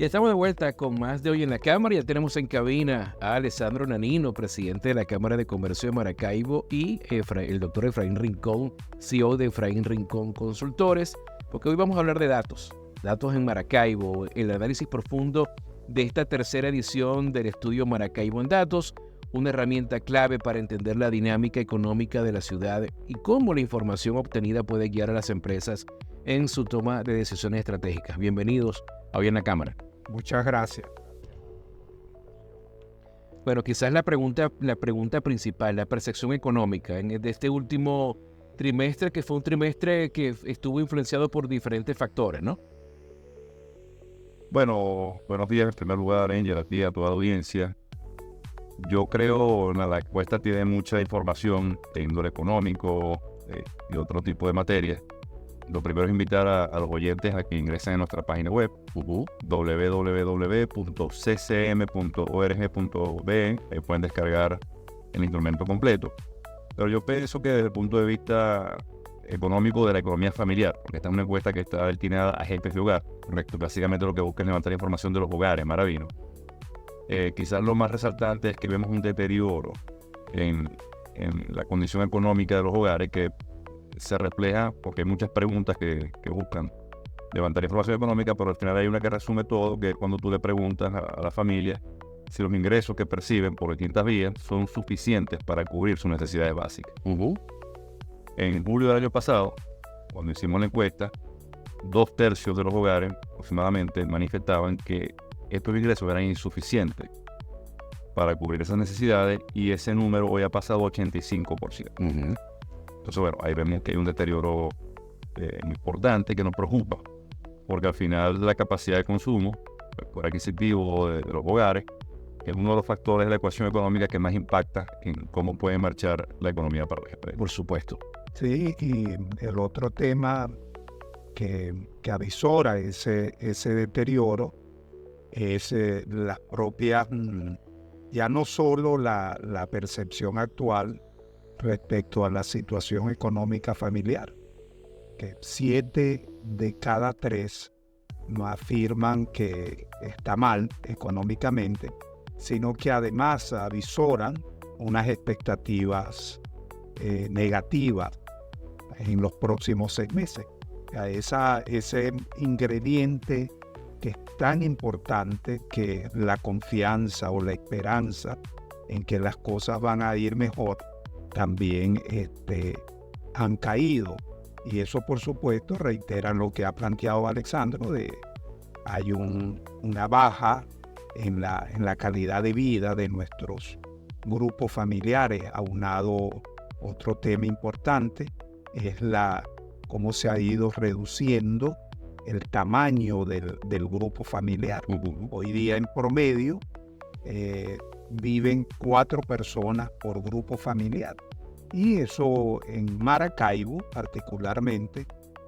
Ya estamos de vuelta con más de Hoy en la Cámara. Ya tenemos en cabina a Alessandro Nanino, presidente de la Cámara de Comercio de Maracaibo, y el doctor Efraín Rincón, CEO de Efraín Rincón Consultores, porque hoy vamos a hablar de datos en Maracaibo, el análisis profundo de esta tercera edición del estudio Maracaibo en Datos, una herramienta clave para entender la dinámica económica de la ciudad y cómo la información obtenida puede guiar a las empresas en su toma de decisiones estratégicas. Bienvenidos a Hoy en la Cámara. Muchas gracias. Bueno, quizás la pregunta principal, la percepción económica de este último trimestre, que fue un trimestre que estuvo influenciado por diferentes factores, ¿no? Bueno, buenos días en primer lugar, Angel, a ti, a toda la audiencia. Yo creo que la encuesta tiene mucha información de índole económico y otro tipo de materia. Lo primero es invitar a los oyentes a que ingresen a nuestra página web, www.ccm.org.be. Ahí pueden descargar el instrumento completo. Pero yo pienso que desde el punto de vista económico de la economía familiar, porque esta es una encuesta que está destinada a jefes de hogar, correcto, básicamente lo que busca es levantar información de los hogares, Maravino. Quizás lo más resaltante es que vemos un deterioro en la condición económica de los hogares que se refleja porque hay muchas preguntas que buscan levantar información económica, pero al final hay una que resume todo, que es cuando tú le preguntas a la familia si los ingresos que perciben por distintas vías son suficientes para cubrir sus necesidades básicas. En julio del año pasado, cuando hicimos la encuesta, 2/3 de los hogares aproximadamente manifestaban que estos ingresos eran insuficientes para cubrir esas necesidades, y ese número hoy ha pasado a 85%. Entonces, bueno, ahí vemos que hay un deterioro importante que nos preocupa, porque al final la capacidad de consumo, el poder adquisitivo de los hogares, es uno de los factores de la ecuación económica que más impacta en cómo puede marchar la economía para las empresas. Por supuesto. Sí, y el otro tema que avisora ese deterioro es las propias, ya no solo la percepción actual respecto a la situación económica familiar, que 7 de cada 3 no afirman que está mal económicamente, sino que además avisoran unas expectativas negativas en los próximos 6 meses. Ese ingrediente que es tan importante, que la confianza o la esperanza en que las cosas van a ir mejor, también han caído. Y eso, por supuesto, reitera lo que ha planteado Alessandro, hay una baja en la calidad de vida de nuestros grupos familiares. Aunado, otro tema importante es cómo se ha ido reduciendo el tamaño del grupo familiar. Hoy día, en promedio, viven 4 personas por grupo familiar. Y eso en Maracaibo particularmente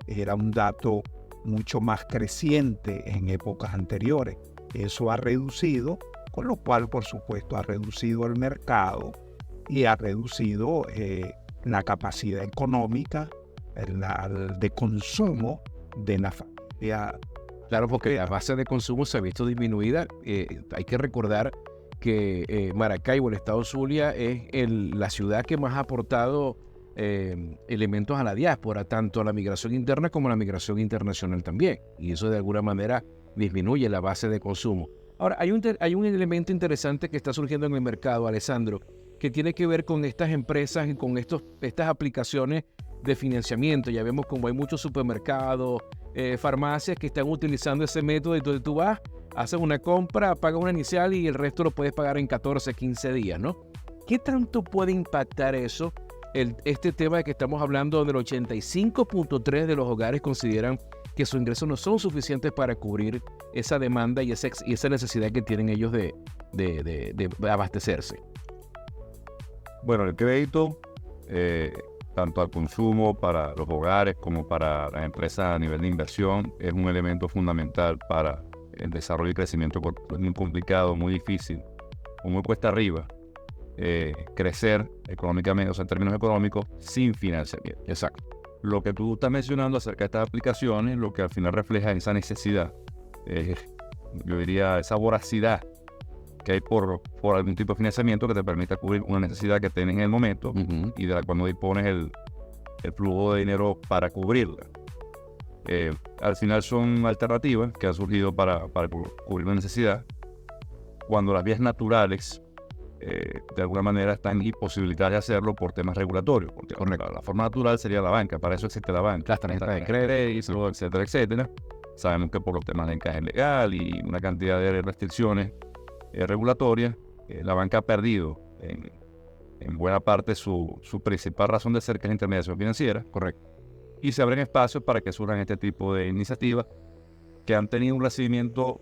era un dato mucho más creciente en épocas anteriores. Eso ha reducido, con lo cual, por supuesto, ha reducido el mercado y ha reducido la capacidad económica de consumo de la familia. Claro, porque la base de consumo se ha visto disminuida. Hay que recordar que Maracaibo, el estado Zulia, es la ciudad que más ha aportado elementos a la diáspora, tanto a la migración interna como a la migración internacional también. Y eso de alguna manera disminuye la base de consumo. Ahora, hay un elemento interesante que está surgiendo en el mercado, Alessandro, que tiene que ver con estas empresas y con estas aplicaciones de financiamiento. Ya vemos como hay muchos supermercados, farmacias que están utilizando ese método, y donde tú vas, haces una compra, pagas una inicial y el resto lo puedes pagar en 14, 15 días, ¿no? ¿Qué tanto puede impactar eso? Este tema de que estamos hablando, donde el 85.3% de los hogares consideran que sus ingresos no son suficientes para cubrir esa demanda y esa necesidad que tienen ellos de abastecerse. Bueno, el crédito, tanto al consumo para los hogares como para las empresas a nivel de inversión, es un elemento fundamental para el desarrollo y crecimiento. Es muy complicado, muy difícil, o muy cuesta arriba crecer económicamente, o sea, en términos económicos, sin financiamiento. Exacto. Lo que tú estás mencionando acerca de estas aplicaciones, lo que al final refleja esa necesidad es yo diría, esa voracidad que hay por algún tipo de financiamiento que te permita cubrir una necesidad que tienes en el momento y de la cual no dispones el flujo de dinero para cubrirla. Al final son alternativas que han surgido para cubrir una necesidad cuando las vías naturales de alguna manera están imposibilitadas de hacerlo por temas regulatorios, porque la forma natural sería la banca, para eso existe la banca, las tarjetas de crédito, etcétera, etcétera. Sabemos que por los temas de encaje legal y una cantidad de restricciones regulatorias, la banca ha perdido en buena parte su principal razón de ser, que es la intermediación financiera. Correcto. Y se abren espacios para que surjan este tipo de iniciativas que han tenido un recibimiento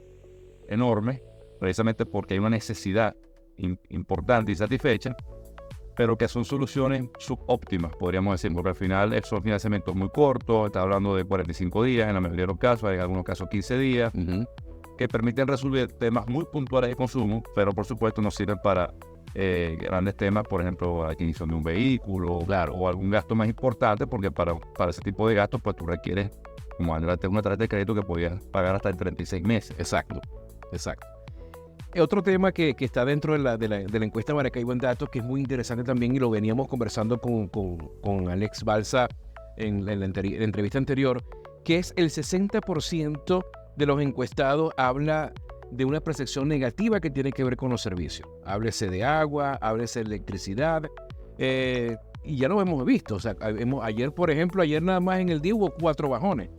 enorme, precisamente porque hay una necesidad importante y satisfecha, pero que son soluciones subóptimas, podríamos decir, porque al final son financiamientos muy cortos, está hablando de 45 días en la mayoría de los casos, hay en algunos casos 15 días, que permiten resolver temas muy puntuales de consumo, pero por supuesto no sirven para grandes temas, por ejemplo, la adquisición de un vehículo, o algún gasto más importante, porque para ese tipo de gastos, pues tú requieres, como una tarjeta de crédito que podías pagar hasta en 36 meses. Exacto. Otro tema que está dentro de la encuesta Maracaibo en Datos, que es muy interesante también, y lo veníamos conversando con Alex Balsa en la entrevista anterior, que es el 60% de los encuestados habla de una percepción negativa que tiene que ver con los servicios. Háblese de agua, háblese de electricidad, y ya lo hemos visto. O sea, ayer, por ejemplo, nada más en el día hubo 4 bajones.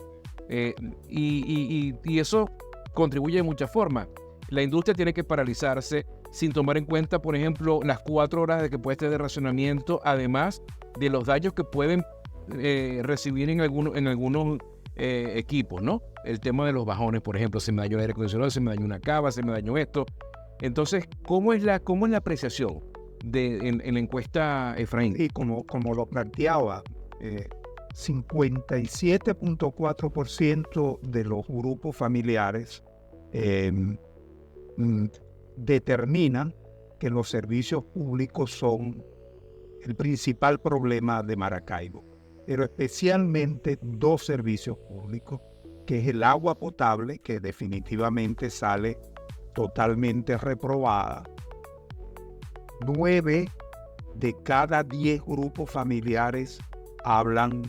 Y eso contribuye de muchas formas. La industria tiene que paralizarse sin tomar en cuenta, por ejemplo, las 4 horas de que puede estar de racionamiento, además de los daños que pueden recibir en algunos equipos, ¿no? El tema de los bajones, por ejemplo, se me dañó el aire acondicionado, se me dañó una cava, se me dañó esto. Entonces, ¿cómo es la apreciación en la encuesta, Efraín? Y como lo planteaba, 57.4% de los grupos familiares determinan que los servicios públicos son el principal problema de Maracaibo, pero especialmente 2 servicios públicos, que es el agua potable, que definitivamente sale totalmente reprobada. 9 de cada 10 grupos familiares hablan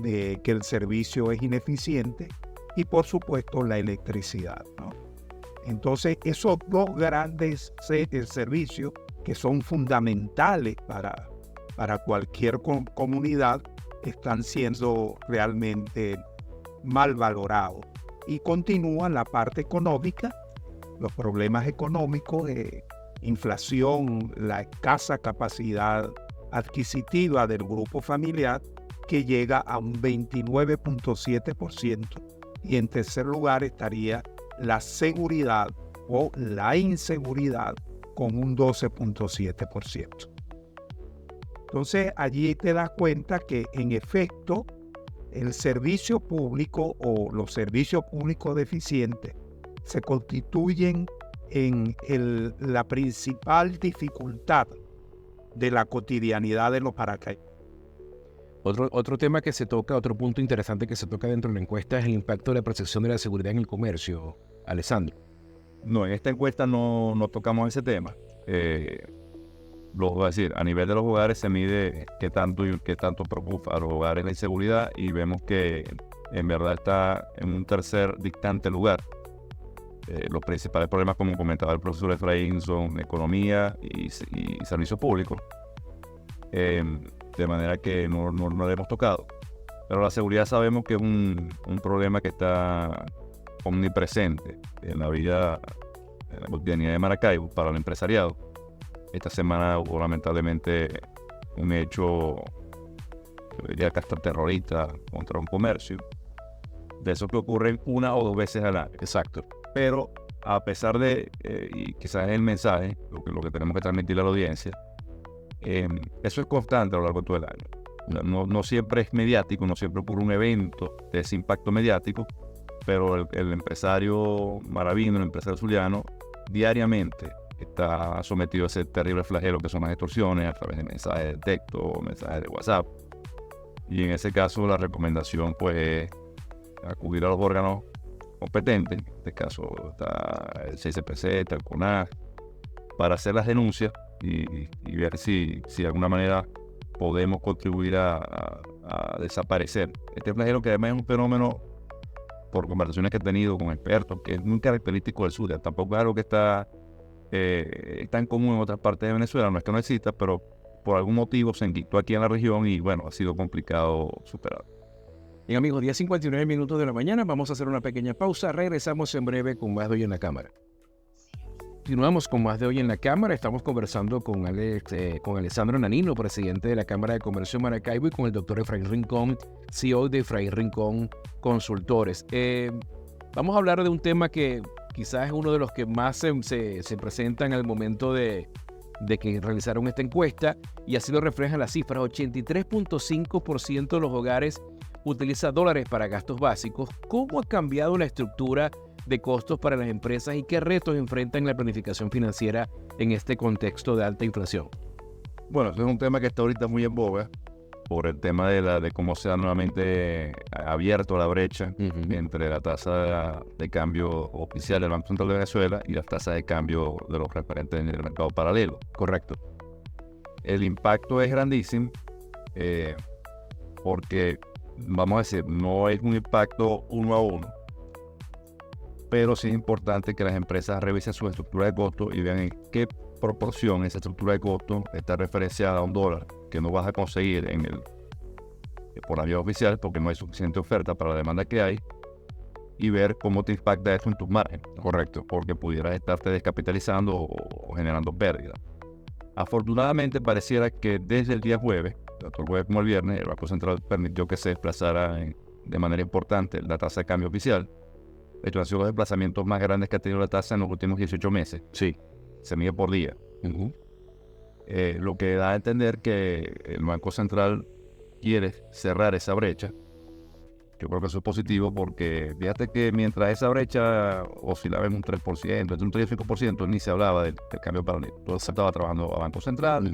de que el servicio es ineficiente, y por supuesto la electricidad, ¿no? Entonces, esos 2 grandes servicios que son fundamentales para cualquier comunidad están siendo realmente mal valorados. Y continúa la parte económica, los problemas económicos, inflación, la escasa capacidad adquisitiva del grupo familiar, que llega a un 29.7%. Y en tercer lugar estaría la seguridad o la inseguridad, con un 12.7%. Entonces, allí te das cuenta que, en efecto, el servicio público o los servicios públicos deficientes se constituyen en la principal dificultad de la cotidianidad de los maracaibeños. Otro tema que se toca, otro punto interesante que se toca dentro de la encuesta, es el impacto de la percepción de la seguridad en el comercio, Alessandro. No, en esta encuesta no tocamos ese tema. Voy a decir, a nivel de los hogares se mide qué tanto preocupa a los hogares la inseguridad, y vemos que en verdad está en un tercer distante lugar. Los principales problemas, como comentaba el profesor Efraín, son economía y servicios públicos. De manera que no lo hemos tocado. Pero la seguridad sabemos que es un problema que está omnipresente en la vida, en la cotidianidad de Maracaibo para el empresariado. Esta semana hubo lamentablemente un hecho, yo diría que hasta terrorista, contra un comercio, de esos que ocurren 1 o 2 veces al año. Exacto. Pero a pesar de, y quizás es el mensaje, lo que tenemos que transmitirle a la audiencia, eso es constante a lo largo de todo el año. No siempre es mediático, no siempre ocurre un evento de ese impacto mediático, pero el empresario maravino, el empresario zuliano, diariamente está sometido a ese terrible flagelo que son las extorsiones a través de mensajes de texto, mensajes de WhatsApp. Y en ese caso la recomendación, pues, es acudir a los órganos competentes, en este caso está el CCPC, está el CONAS, para hacer las denuncias y ver si de alguna manera podemos contribuir a desaparecer este flagelo, que además es un fenómeno, por conversaciones que he tenido con expertos, que es muy característico del sur. Tampoco es algo que está tan común en otras partes de Venezuela. No es que no exista, pero por algún motivo se enquistó aquí en la región y bueno, ha sido complicado superar. Bien, amigos, 10:59 minutos de la mañana. Vamos a hacer una pequeña pausa. Regresamos en breve con más de Hoy en la Cámara. Continuamos con más de Hoy en la Cámara. Estamos conversando con Alessandro Nanino, presidente de la Cámara de Comercio de Maracaibo, y con el doctor Efraín Rincón, CEO de Efraín Rincón Consultores. Vamos a hablar de un tema que quizás es uno de los que más se presentan al momento de que realizaron esta encuesta, y así lo reflejan las cifras. 83.5% de los hogares utiliza dólares para gastos básicos. ¿Cómo ha cambiado la estructura de costos para las empresas y qué retos enfrentan la planificación financiera en este contexto de alta inflación? Bueno, este es un tema que está ahorita muy en boga por el tema de cómo se ha nuevamente abierto la brecha entre la tasa de cambio oficial del Banco Central de Venezuela y las tasas de cambio de los referentes en el mercado paralelo. Correcto. El impacto es grandísimo porque, vamos a decir, no es un impacto uno a uno, pero sí es importante que las empresas revisen su estructura de costo y vean en qué proporción esa estructura de costo está referenciada a un dólar que no vas a conseguir por la vía oficial porque no hay suficiente oferta para la demanda que hay, y ver cómo te impacta eso en tus márgenes. Correcto. Porque pudieras estarte descapitalizando o generando pérdidas. Afortunadamente pareciera que desde el día jueves, tanto el jueves como el viernes, el Banco Central permitió que se desplazara de manera importante la tasa de cambio oficial. De hecho, han sido los desplazamientos más grandes que ha tenido la tasa en los últimos 18 meses. Sí. Se mide por día. Lo que da a entender que el Banco Central quiere cerrar esa brecha. Yo creo que eso es positivo porque fíjate que mientras esa brecha oscilaba en un 3%, entre un 3 y 5%, ni se hablaba del cambio paralelo. Todo se estaba trabajando a Banco Central.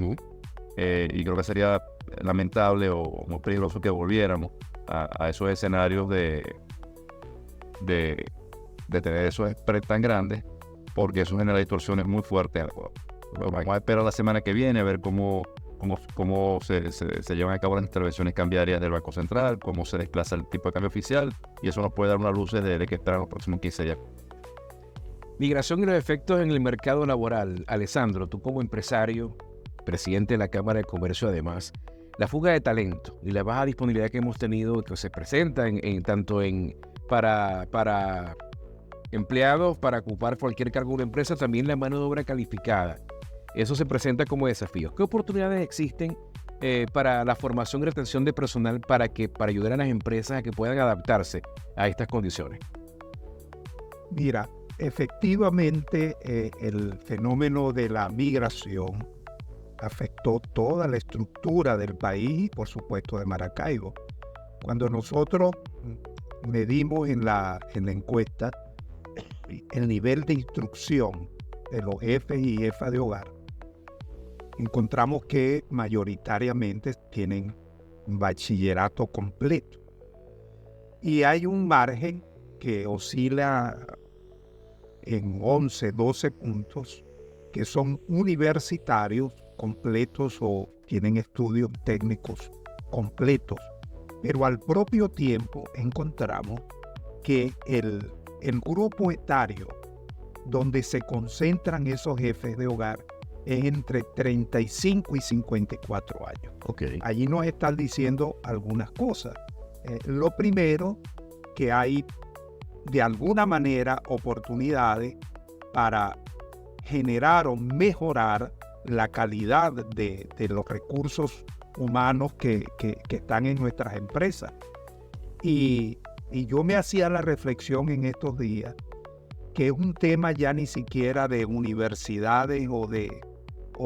Y creo que sería lamentable o muy peligroso que volviéramos a esos escenarios de tener esos spreads tan grandes, porque eso genera distorsiones muy fuertes. Vamos a esperar la semana que viene a ver cómo se llevan a cabo las intervenciones cambiarias del Banco Central, cómo se desplaza el tipo de cambio oficial, y eso nos puede dar una luz de qué esperar los próximos 15 días. Migración y los efectos en el mercado laboral. Alessandro, tú como empresario, presidente de la Cámara de Comercio además, la fuga de talento y la baja disponibilidad que hemos tenido, que se presenta tanto para empleados, para ocupar cualquier cargo de una empresa, también la mano de obra calificada. Eso se presenta como desafío. ¿Qué oportunidades existen para la formación y retención de personal para ayudar a las empresas a que puedan adaptarse a estas condiciones? Mira, efectivamente el fenómeno de la migración afectó toda la estructura del país y por supuesto de Maracaibo. Cuando nosotros medimos en la encuesta el nivel de instrucción de los jefes y jefas de hogar, encontramos que mayoritariamente tienen un bachillerato completo. Y hay un margen que oscila en 11, 12 puntos que son universitarios completos o tienen estudios técnicos completos. Pero al propio tiempo encontramos que el grupo etario donde se concentran esos jefes de hogar es entre 35 y 54 años. Okay. Allí nos están diciendo algunas cosas. Lo primero, que hay de alguna manera oportunidades para generar o mejorar la calidad de los recursos humanos que están en nuestras empresas. Y yo me hacía la reflexión en estos días que es un tema ya ni siquiera de universidades o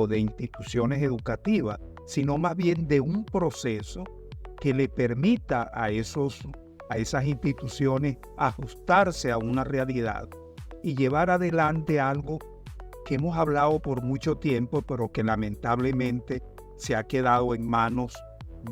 de instituciones educativas, sino más bien de un proceso que le permita a esas instituciones ajustarse a una realidad y llevar adelante algo que hemos hablado por mucho tiempo, pero que lamentablemente se ha quedado en manos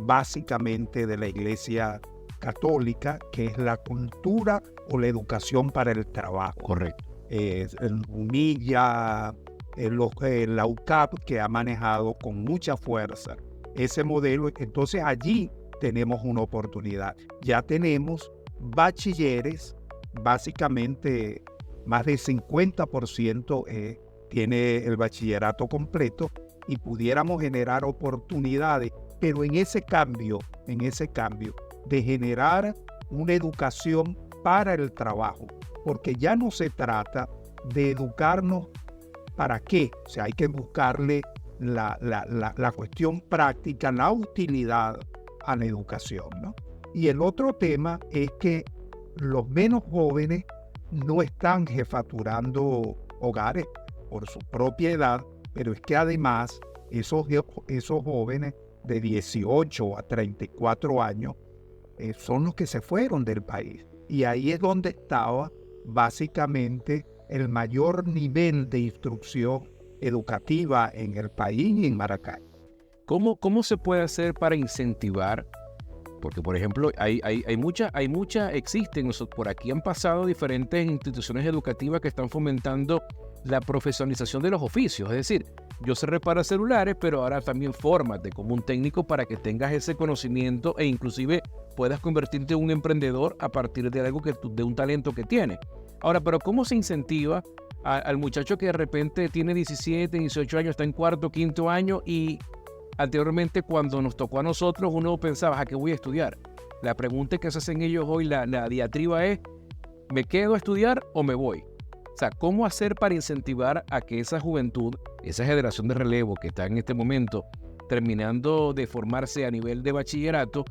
básicamente de la Iglesia Católica, que es la cultura o la educación para el trabajo. Correcto. El UNILLA, la UCAP, que ha manejado con mucha fuerza ese modelo. Entonces allí tenemos una oportunidad. Ya tenemos bachilleres, básicamente más del 50% tiene el bachillerato completo, y pudiéramos generar oportunidades, pero en ese cambio de generar una educación para el trabajo, porque ya no se trata de educarnos para qué, o sea, hay que buscarle la cuestión práctica, la utilidad a la educación, ¿no? Y el otro tema es que los menos jóvenes no están jefaturando hogares por su propia edad, pero es que además esos jóvenes de 18 a 34 años son los que se fueron del país. Y ahí es donde estaba básicamente el mayor nivel de instrucción educativa en el país y en Maracay. ¿Cómo se puede hacer para incentivar? Porque, por ejemplo, existen, por aquí han pasado diferentes instituciones educativas que están fomentando la profesionalización de los oficios. Es decir, yo sé reparar celulares, pero ahora también fórmate como un técnico para que tengas ese conocimiento e inclusive puedas convertirte en un emprendedor a partir de algo de un talento que tienes. Ahora, pero ¿cómo se incentiva al muchacho que de repente tiene 17, 18 años, está en cuarto, quinto año, y anteriormente cuando nos tocó a nosotros uno pensaba, ¿a qué voy a estudiar? La pregunta que se hacen ellos hoy, la diatriba es, ¿me quedo a estudiar o me voy? O sea, ¿cómo hacer para incentivar a que esa juventud, esa generación de relevo que está en este momento terminando de formarse a nivel de bachillerato,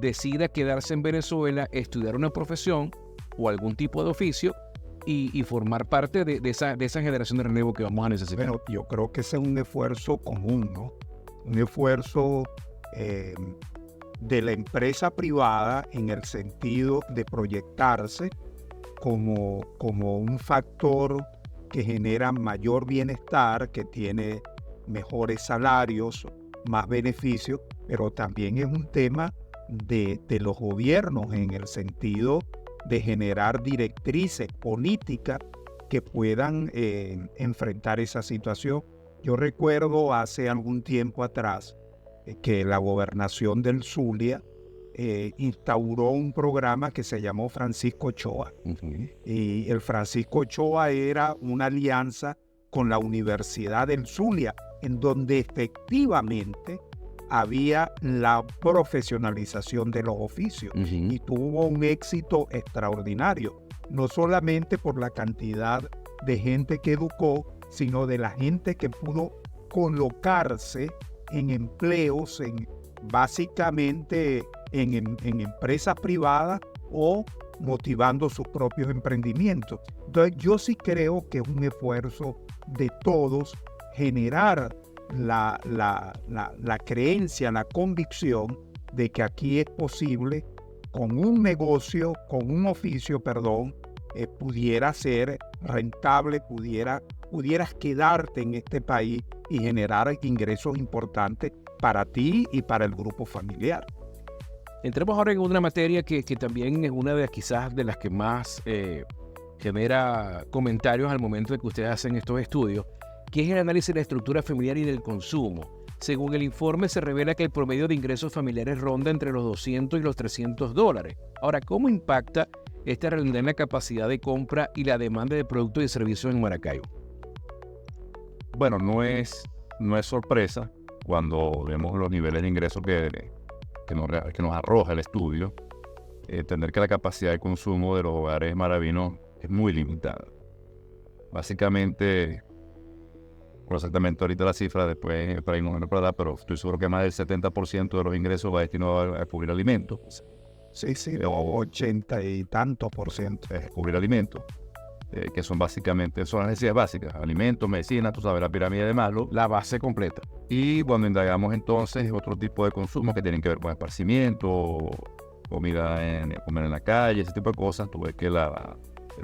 decida quedarse en Venezuela, estudiar una profesión o algún tipo de oficio y formar parte de esa generación de relevo que vamos a necesitar? Bueno, yo creo que ese es un esfuerzo común, ¿no? Un esfuerzo de la empresa privada en el sentido de proyectarse como un factor que genera mayor bienestar, que tiene mejores salarios, más beneficios, pero también es un tema de los gobiernos en el sentido de generar directrices políticas que puedan enfrentar esa situación. Yo recuerdo hace algún tiempo atrás que la gobernación del Zulia instauró un programa que se llamó Francisco Ochoa. Uh-huh. Y el Francisco Ochoa era una alianza con la Universidad del Zulia, en donde efectivamente había la profesionalización de los oficios. Uh-huh. Y tuvo un éxito extraordinario, no solamente por la cantidad de gente que educó, sino de la gente que pudo colocarse en empleos, básicamente en empresas privadas o motivando sus propios emprendimientos. Entonces yo sí creo que es un esfuerzo de todos generar la creencia, la convicción de que aquí es posible, con un negocio, con un oficio, pudiera ser rentable, pudieras quedarte en este país y generar ingresos importantes para ti y para el grupo familiar. Entremos ahora en una materia que también es una de quizás de las que más genera comentarios al momento de que ustedes hacen estos estudios, que es el análisis de la estructura familiar y del consumo. Según el informe, se revela que el promedio de ingresos familiares ronda entre los $200 y los $300. Ahora, ¿cómo impacta esta realidad en la capacidad de compra y la demanda de productos y servicios en Maracaibo? Bueno, no es sorpresa cuando vemos los niveles de ingresos que nos arroja el estudio, entender que la capacidad de consumo de los hogares maravinos es muy limitada. Básicamente, no exactamente ahorita la cifra, después para ahí no me recuerdo, pero estoy seguro que más del 70% de los ingresos va destinado a cubrir alimentos. Sí, 80 y tantos %. Cubrir alimentos, que son básicamente, son las necesidades básicas, alimentos, medicina, tú sabes, la pirámide de Maslow. La base completa. Y cuando indagamos entonces otro tipo de consumo que tienen que ver con esparcimiento, comer en la calle, ese tipo de cosas, tú ves que el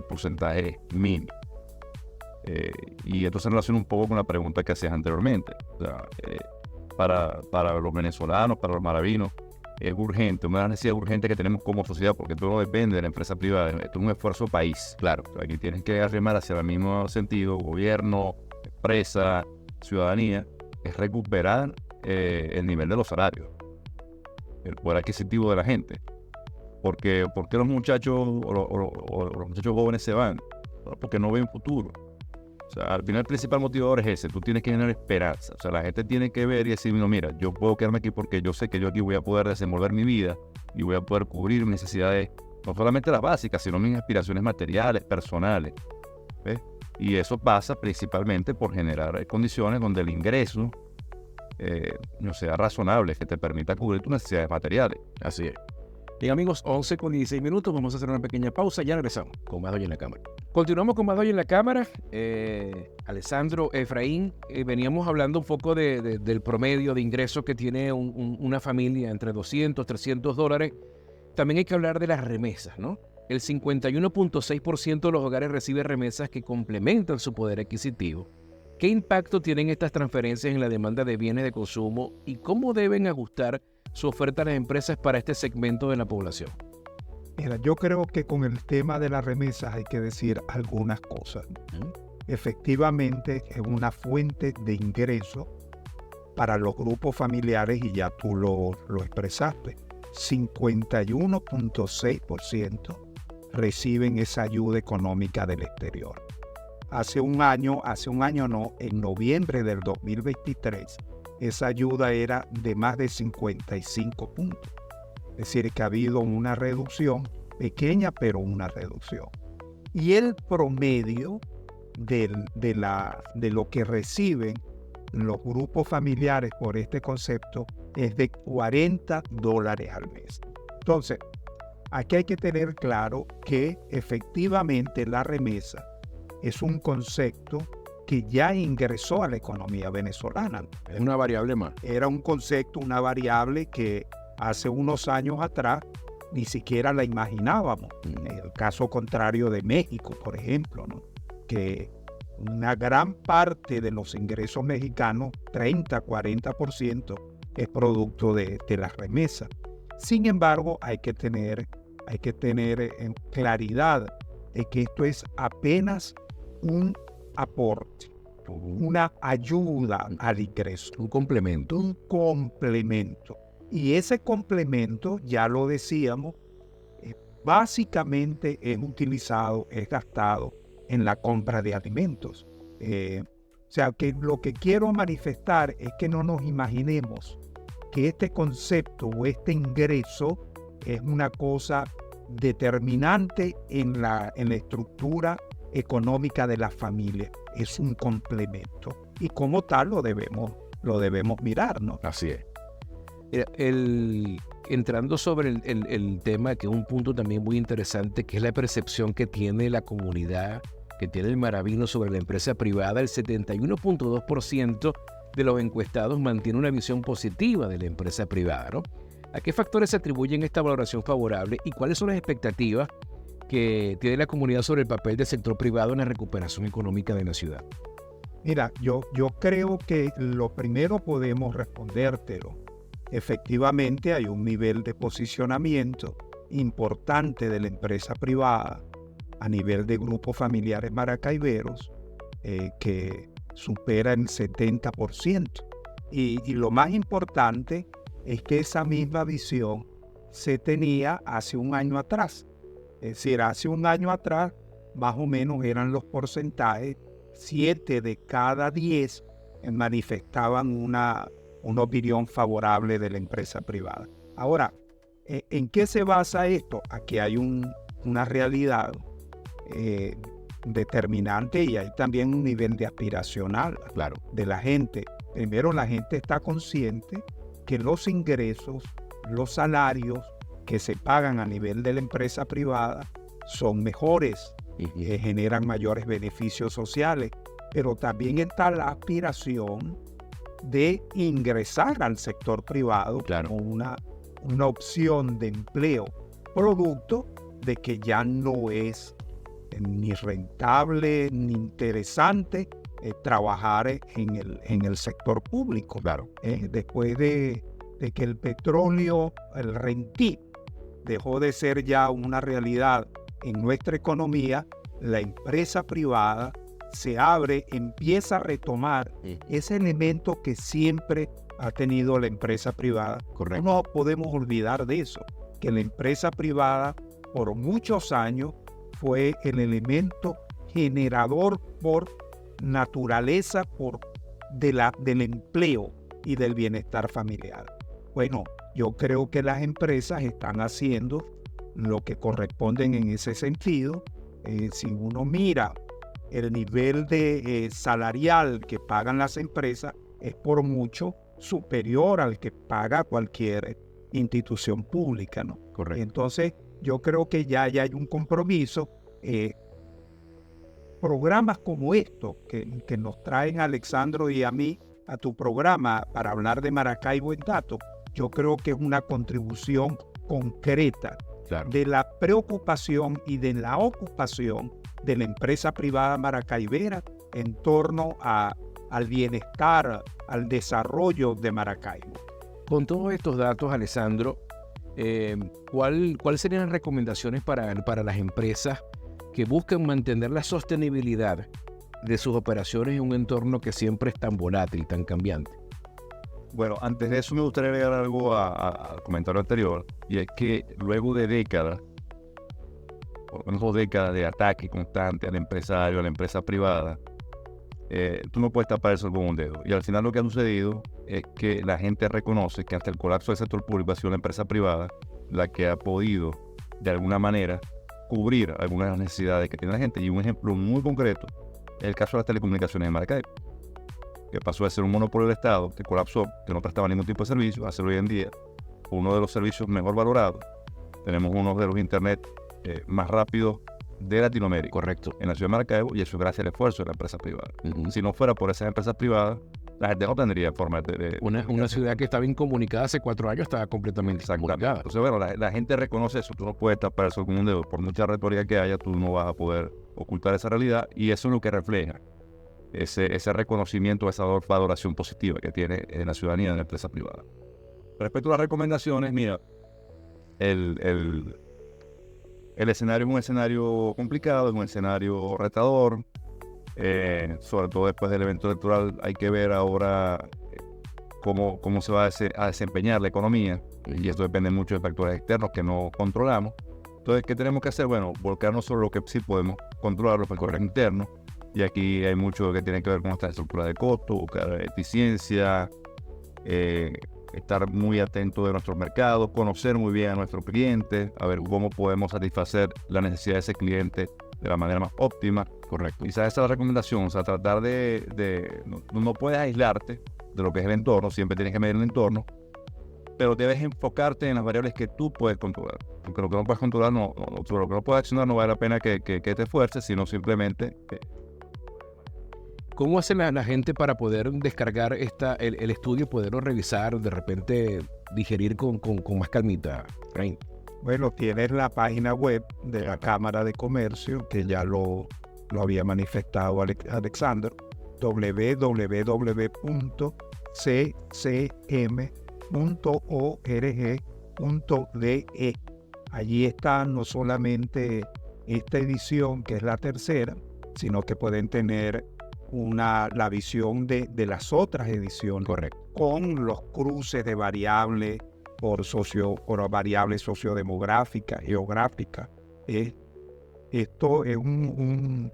porcentaje es mínimo. Y esto se relaciona un poco con la pregunta que hacías anteriormente. O sea, para los venezolanos, para los maravinos, es urgente, una necesidad urgente que tenemos como sociedad, porque todo no depende de la empresa privada, esto es un esfuerzo país, claro. O sea, aquí tienes que arrimar hacia el mismo sentido, gobierno, empresa, ciudadanía, es recuperar el nivel de los salarios, el poder adquisitivo de la gente. Porque ¿por qué los muchachos o los muchachos jóvenes se van? Bueno, porque no ven futuro. O sea, al final el principal motivador es ese, tú tienes que generar esperanza. O sea, la gente tiene que ver y decir, no, mira, yo puedo quedarme aquí porque yo sé que yo aquí voy a poder desenvolver mi vida y voy a poder cubrir mis necesidades, no solamente las básicas, sino mis aspiraciones materiales, personales. ¿Ves? Y eso pasa principalmente por generar condiciones donde el ingreso no sea razonable, que te permita cubrir tus necesidades materiales. Así es. Bien, amigos, 11:16, vamos a hacer una pequeña pausa, ya regresamos con más de Hoy en la Cámara. Continuamos con más de Hoy en la Cámara. Alessandro, Efraín, veníamos hablando un poco del promedio de ingresos que tiene una familia entre $200, $300. También hay que hablar de las remesas, ¿no? El 51.6% de los hogares recibe remesas que complementan su poder adquisitivo. ¿Qué impacto tienen estas transferencias en la demanda de bienes de consumo y cómo deben ajustar su oferta a las empresas para este segmento de la población? Mira, yo creo que con el tema de las remesas hay que decir algunas cosas. Efectivamente, es una fuente de ingreso para los grupos familiares y ya tú lo expresaste. 51.6% reciben esa ayuda económica del exterior. Hace un año no, en noviembre del 2023, esa ayuda era de más de 55 puntos. Es decir, que ha habido una reducción, pequeña, pero una reducción. Y el promedio de lo que reciben los grupos familiares por este concepto es de $40 al mes. Entonces, aquí hay que tener claro que efectivamente la remesa es un concepto que ya ingresó a la economía venezolana. Es una variable más. Era un concepto, una variable que hace unos años atrás ni siquiera la imaginábamos. El caso contrario de México, por ejemplo, ¿no? Que una gran parte de los ingresos mexicanos, 30-40%, es producto de las remesas. Sin embargo, hay que tener en claridad de que esto es apenas un aporte, una ayuda al ingreso. Un complemento. Un complemento. Y ese complemento, ya lo decíamos, básicamente es gastado en la compra de alimentos. O sea, que lo que quiero manifestar es que no nos imaginemos que este concepto o este ingreso es una cosa determinante en la estructura económica de la familia. Es un complemento y como tal lo debemos mirar, ¿no? Así es. Mira, entrando sobre el tema, que es un punto también muy interesante, que es la percepción que tiene la comunidad, que tiene el Maravino sobre la empresa privada. El 71.2% de los encuestados mantiene una visión positiva de la empresa privada, ¿no? ¿A qué factores se atribuyen esta valoración favorable y cuáles son las expectativas que tiene la comunidad sobre el papel del sector privado en la recuperación económica de la ciudad? Mira, yo creo que lo primero podemos respondértelo. Efectivamente hay un nivel de posicionamiento importante de la empresa privada a nivel de grupos familiares maracaiberos que supera el 70%. Y lo más importante es que esa misma visión se tenía hace un año atrás. Es decir, hace un año atrás más o menos eran los porcentajes, 7 de cada 10 manifestaban una opinión favorable de la empresa privada. Ahora, ¿en qué se basa esto? Aquí hay una realidad determinante y hay también un nivel de aspiracional, claro, de la gente. Primero, la gente está consciente que los ingresos, los salarios que se pagan a nivel de la empresa privada son mejores y generan mayores beneficios sociales, pero también está la aspiración de ingresar al sector privado, claro, como una opción de empleo, producto de que ya no es ni rentable ni interesante trabajar en el sector público. Claro. Después de de que el petróleo, el rentí, dejó de ser ya una realidad en nuestra economía, la empresa privada se abre, empieza a retomar ese elemento que siempre ha tenido la empresa privada. Correcto. No podemos olvidar de eso, que la empresa privada por muchos años fue el elemento generador por naturaleza del empleo y del bienestar familiar. Bueno, yo creo que las empresas están haciendo lo que corresponden en ese sentido. Si uno mira el nivel de salarial que pagan las empresas, es por mucho superior al que paga cualquier institución pública, ¿no? Correcto. Entonces, yo creo que ya hay un compromiso. Programas como estos que nos traen a Alexandro y a mí a tu programa para hablar de Maracaibo en datos, yo creo que es una contribución concreta de la preocupación y de la ocupación de la empresa privada maracaibera en torno al bienestar, al desarrollo de Maracaibo. Con todos estos datos, Alessandro, ¿cuáles serían las recomendaciones para las empresas que buscan mantener la sostenibilidad de sus operaciones en un entorno que siempre es tan volátil, tan cambiante? Bueno, antes de eso me gustaría agregar algo al comentario anterior, y es que luego de décadas, por lo menos 2 décadas de ataque constante al empresario, a la empresa privada, tú no puedes tapar eso con un dedo. Y al final lo que ha sucedido es que la gente reconoce que hasta el colapso del sector público ha sido la empresa privada la que ha podido, de alguna manera, cubrir algunas de las necesidades que tiene la gente. Y un ejemplo muy concreto es el caso de las telecomunicaciones de Maracaibo, que pasó de ser un monopolio del Estado, que colapsó, que no prestaba ningún tipo de servicio, a ser hoy en día uno de los servicios mejor valorados. Tenemos uno de los internet más rápidos de Latinoamérica. Correcto. En la ciudad de Maracaibo, y eso gracias al esfuerzo de la empresa privada. Si no fuera por esas empresas privadas, la gente no tendría forma de una ciudad que estaba incomunicada hace 4 años estaba completamente incomunicada. Entonces, bueno, la gente reconoce eso. Tú no puedes tapar eso con un dedo. Por mucha retórica que haya, tú no vas a poder ocultar esa realidad, y eso es lo que refleja ese reconocimiento, esa valoración positiva que tiene la ciudadanía de la empresa privada. Respecto a las recomendaciones, mira, el escenario es un escenario complicado, es un escenario retador, sobre todo después del evento electoral. Hay que ver ahora cómo se va a desempeñar la economía, y esto depende mucho de factores externos que no controlamos. Entonces, ¿qué tenemos que hacer? Bueno, volcarnos sobre lo que sí podemos controlar, los factores internos, y aquí hay mucho que tiene que ver con nuestra estructura de costo, buscar eficiencia, estar muy atento de nuestros mercados, conocer muy bien a nuestros clientes, a ver cómo podemos satisfacer la necesidad de ese cliente de la manera más óptima. Correcto. Quizás esa es la recomendación, o sea, tratar no puedes aislarte de lo que es el entorno, siempre tienes que medir el entorno, pero debes enfocarte en las variables que tú puedes controlar. Porque lo que no puedes controlar, lo que no puedes accionar, no vale la pena que te esfuerces, sino simplemente... ¿Cómo hace la gente para poder descargar el estudio, poderlo revisar, de repente digerir con más calmita, Efraín? Bueno, tienes la página web de la Cámara de Comercio, que ya lo había manifestado Alexandro, www.ccm.org.de. Allí está no solamente esta edición, que es la tercera, sino que pueden tener la visión de las otras ediciones. Correcto. Con los cruces de variables por variables sociodemográficas, geográficas. Esto es un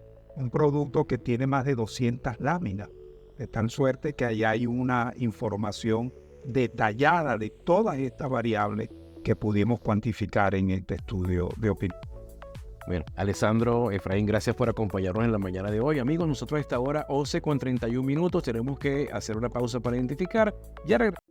producto que tiene más de 200 láminas, de tal suerte que ahí hay una información detallada de todas estas variables que pudimos cuantificar en este estudio de opinión. Bueno, Alessandro, Efraín, gracias por acompañarnos en la mañana de hoy. Amigos, nosotros a esta hora, 11:31, tenemos que hacer una pausa para identificar. Ya regresamos.